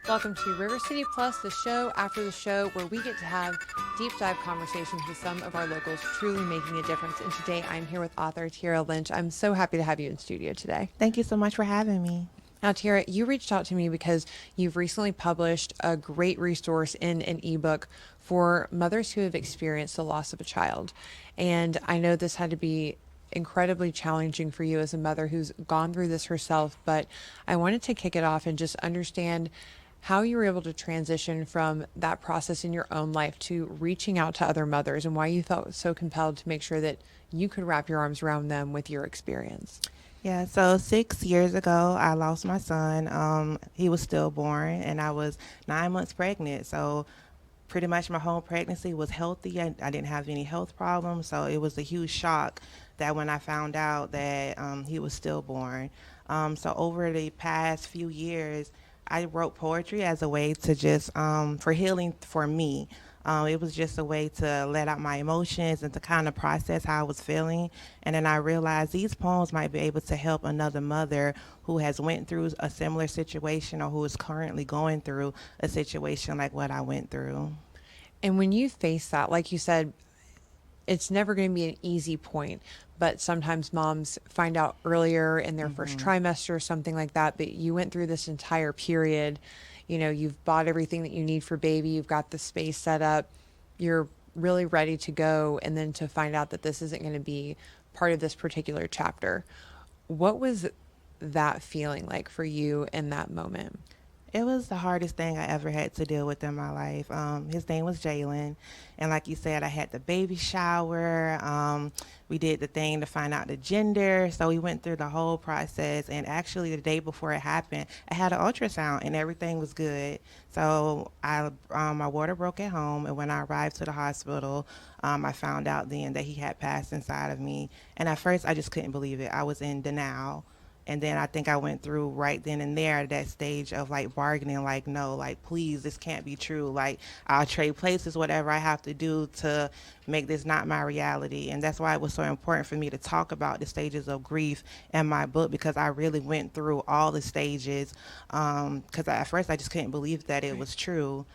Welcome to River City Plus, the show after the show where we get to have deep dive conversations with some of our locals truly making a difference. And today I'm here with author Tierra Lynch. I'm so happy to have you in studio today. Thank you so much for having me. Now, Tierra, you reached out to me because you've recently published a great resource in an ebook for mothers who have experienced the loss of a child. And I know this had to be incredibly challenging for you as a mother who's gone through this herself, but I wanted to kick it off and just understand how you were able to transition from that process in your own life to reaching out to other mothers and why you felt so compelled to make sure that you could wrap your arms around them with your experience. Yeah, so 6 years ago, I lost my son. He was stillborn, and I was 9 months pregnant. So, pretty much my whole pregnancy was healthy. I didn't have any health problems. So, it was a huge shock that when I found out that he was stillborn. So, over the past few years, I wrote poetry as a way to just for healing for me. It was just a way to let out my emotions and to kind of process how I was feeling. And then I realized these poems might be able to help another mother who has went through a similar situation or who is currently going through a situation like what I went through. And when you face that, like you said, it's never going to be an easy point, but sometimes moms find out earlier in their first Hmm. trimester or something like that. But you went through this entire period. You know, you've bought everything that you need for baby, you've got the space set up, you're really ready to go. And then to find out that this isn't going to be part of this particular chapter. What was that feeling like for you in that moment? It was the hardest thing I ever had to deal with in my life. His name was Jalen, and like you said, I had the baby shower. We did the thing to find out the gender, so we went through the whole process. And actually, the day before it happened, I had an ultrasound, and everything was good. So my water broke at home, and when I arrived to the hospital, I found out then that he had passed inside of me. And at first, I just couldn't believe it. I was in denial. And then I think I went through right then and there that stage of like bargaining, like, no, like, please, this can't be true. Like, I'll trade places, whatever I have to do to make this not my reality. And that's why it was so important for me to talk about the stages of grief in my book because I really went through all the stages. Because at first I just couldn't believe that it Right. was true.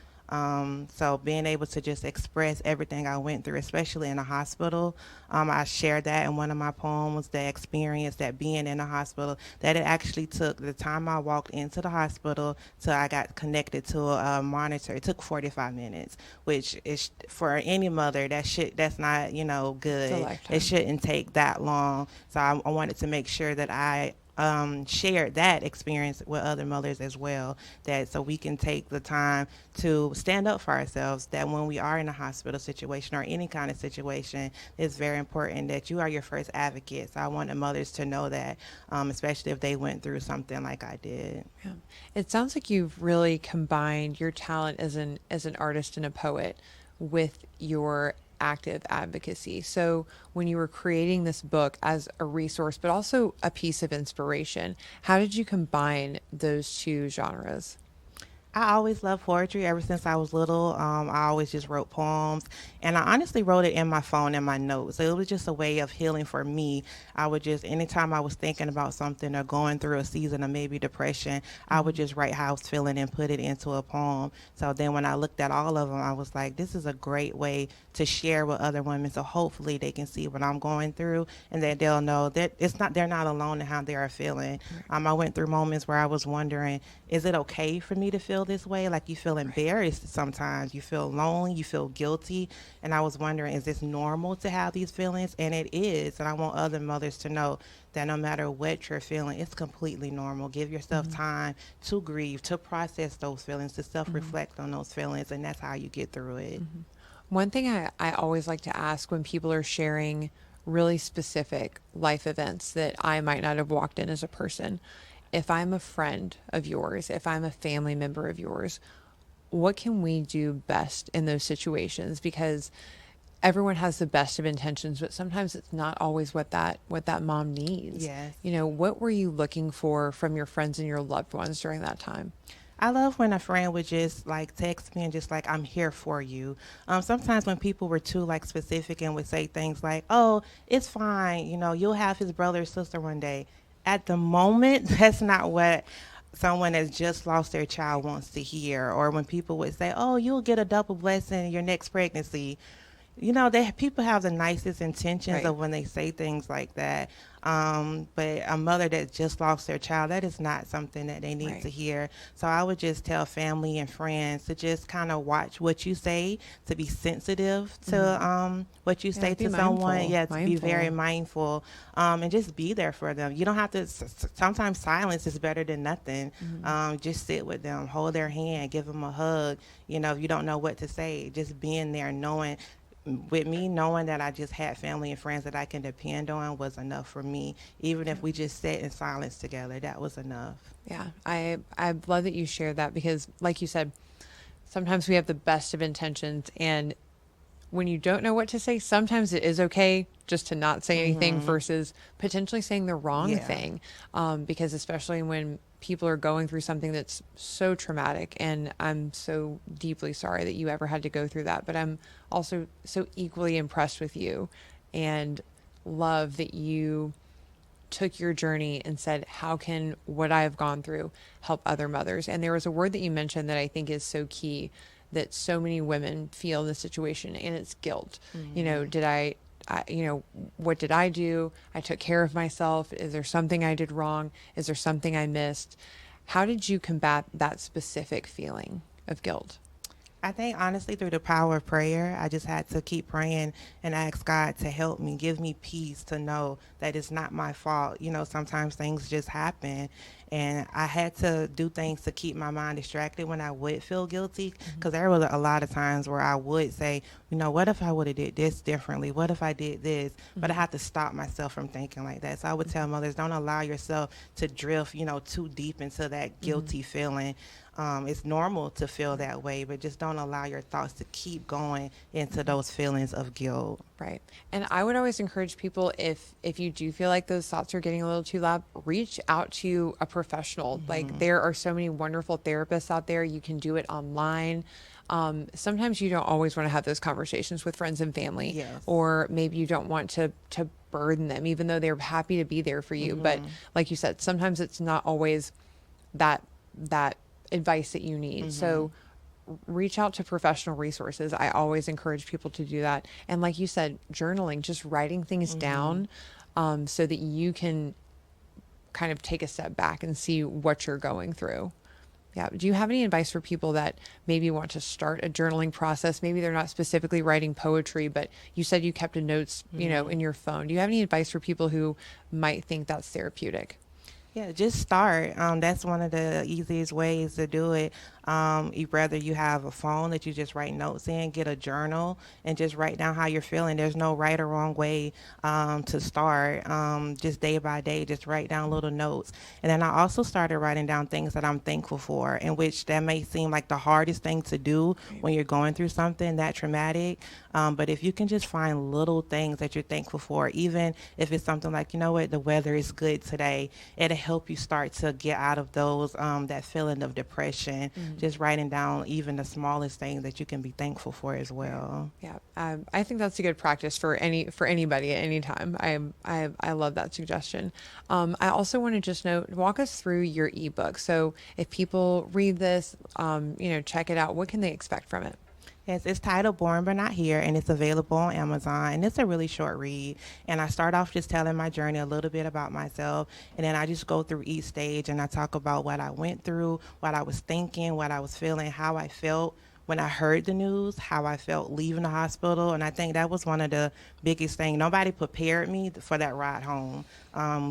So being able to just express everything I went through, especially in the hospital, I shared that in one of my poems, the experience that being in the hospital, that it actually took the time I walked into the hospital till I got connected to a monitor. It took 45 minutes, which is for any mother, that's not, It's a good. It lifetime. shouldn't take that long. So I wanted to make sure that I shared that experience with other mothers as well, that so we can take the time to stand up for ourselves, that when we are in a hospital situation or any kind of situation, it's very important that you are your first advocate. So I wanted mothers to know that, especially if they went through something like I did. Yeah. It sounds like you've really combined your talent as an artist and a poet with your active advocacy. So when you were creating this book as a resource but also a piece of inspiration, how did you combine those two genres? I always loved poetry ever since I was little. I always just wrote poems, and I honestly wrote it in my phone in my notes. So it was just a way of healing for me. I would just, anytime I was thinking about something or going through a season of maybe depression, I would Mhm. just write how I was feeling and put it into a poem. So then when I looked at all of them, I was like, this is a great way to share with other women. So hopefully they can see what I'm going through, and that they'll know that they're not alone in how they are feeling. Right. I went through moments where I was wondering, is it okay for me to feel this way? Like you feel Right. embarrassed sometimes, you feel lonely, you feel guilty. And I was wondering, is this normal to have these feelings? And it is. And I want other mothers to know that no matter what you're feeling, it's completely normal. Give yourself Mhm. time to grieve, to process those feelings, to self Mhm. reflect on those feelings. And that's how you get through it. Mhm. One thing I always like to ask when people are sharing really specific life events that I might not have walked in as a person, if I'm a friend of yours, if I'm a family member of yours, what can we do best in those situations? Because everyone has the best of intentions, but sometimes it's not always what that mom needs. Yes. You know, what were you looking for from your friends and your loved ones during that time? I love when a friend would just like text me and just like, I'm here for you. Sometimes when people were too like specific and would say things like, oh, it's fine, you'll have his brother or sister one day. At the moment, that's not what someone that's just lost their child wants to hear, or when people would say, "Oh, you'll get a double blessing in your next pregnancy." You know, they people have the nicest intentions Right. of when they say things like that. But a mother that just lost their child, that is not something that they need to Right. hear. So I would just tell family and friends to just kind of watch what you say, to be sensitive to what you Yeah, say be to someone. mindful. Yeah, to be very Mindful. mindful, and just be there for them. You don't have to. Sometimes silence is better than nothing. Just sit with them, hold their hand, give them a hug. You know, if you don't know what to say, just being there, knowing with me knowing that I just had family and friends that I can depend on was enough for me. Even if we just sat in silence together, that was enough. Yeah, I love that you shared that because, like you said, sometimes we have the best of intentions, and when you don't know what to say, sometimes it is okay just to not say anything versus potentially saying the wrong Yeah. thing. Because especially when people are going through something that's so traumatic, and I'm so deeply sorry that you ever had to go through that, but I'm also so equally impressed with you and love that you took your journey and said, how can what I have gone through help other mothers? And there was a word that you mentioned that I think is so key that so many women feel in this situation, and it's guilt. You know, you know, what did I do? I took care of myself. Is there something I did wrong? Is there something I missed? How did you combat that specific feeling of guilt? I think honestly, through the power of prayer, I just had to keep praying and ask God to help me, give me peace to know that it's not my fault. You know, sometimes things just happen. And I had to do things to keep my mind distracted when I would feel guilty. Because there was a lot of times where I would say, you know, what if I would have did this differently? What if I did this? But I had to stop myself from thinking like that. So I would tell mothers, don't allow yourself to drift, you know, too deep into that guilty feeling. It's normal to feel that way, but just don't allow your thoughts to keep going into those feelings of guilt. Right. And I would always encourage people, if you do feel like those thoughts are getting a little too loud, reach out to a professional. Like there are so many wonderful therapists out there. You can do it online. Sometimes you don't always want to have those conversations with friends and family, Yes. or maybe you don't want to burden them, even though they're happy to be there for you. But like you said, sometimes it's not always that advice that you need. So reach out to professional resources. I always encourage people to do that. And like you said, journaling, just writing things down, so that you can kind of take a step back and see what you're going through. Yeah. Do you have any advice for people that maybe want to start a journaling process? Maybe they're not specifically writing poetry, but you said you kept a notes, you know, in your phone. Do you have any advice for people who might think that's therapeutic? Yeah, just start. That's one of the easiest ways to do it. Whether you have a phone that you just write notes in, get a journal, and just write down how you're feeling. There's no right or wrong way to start. Just day by day, just write down little notes. And then I also started writing down things that I'm thankful for, in which that may seem like the hardest thing to do when you're going through something that traumatic. But if you can just find little things that you're thankful for, even if it's something like, you know what, the weather is good today, it'll help you start to get out of those that feeling of depression. Just writing down even the smallest things that you can be thankful for as well. Yeah, I think that's a good practice for anybody at any time. I love that suggestion. I also want to just walk us through your ebook. So if people read this, you know, check it out, what can they expect from it? Yes, it's titled Born But Not Here, and it's available on Amazon. And it's a really short read. And I start off just telling my journey, a little bit about myself. And then I just go through each stage and I talk about what I went through, what I was thinking, what I was feeling, how I felt when I heard the news, how I felt leaving the hospital. And I think that was one of the biggest things. Nobody prepared me for that ride home.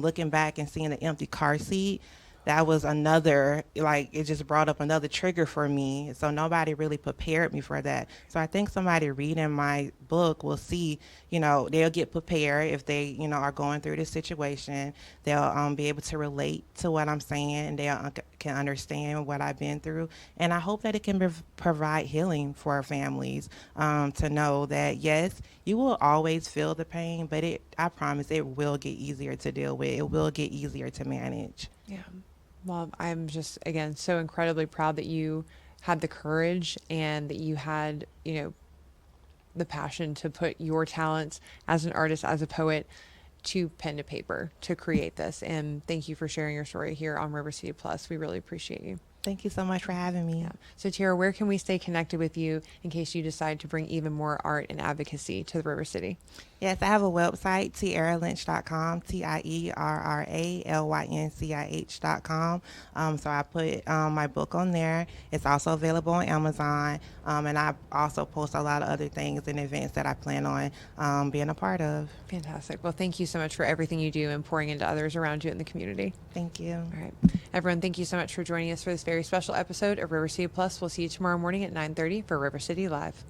Looking back and seeing the empty car seat, that was another, like, it just brought up another trigger for me. So nobody really prepared me for that. So I think somebody reading my book will see, you know, they'll get prepared if they, you know, are going through this situation. They'll be able to relate to what I'm saying, and can understand what I've been through. And I hope that it can provide healing for our families, to know that, yes, you will always feel the pain, but I promise it will get easier to deal with. It will get easier to manage. Yeah. Well, I'm just, again, so incredibly proud that you had the courage and that you had, you know, the passion to put your talents as an artist, as a poet, to pen to paper to create this. And thank you for sharing your story here on River City Plus. We really appreciate you. Thank you so much for having me. Yeah. So Tiara, where can we stay connected with you in case you decide to bring even more art and advocacy to the River City? Yes, I have a website, tiaralynch.com, TIERRALYNCIH.com. So I put my book on there. It's also available on Amazon. And I also post a lot of other things and events that I plan on being a part of. Fantastic. Well, thank you so much for everything you do and pouring into others around you in the community. Thank you. All right. Everyone, thank you so much for joining us for this very special episode of River City Plus. We'll see you tomorrow morning at 9:30 for River City Live.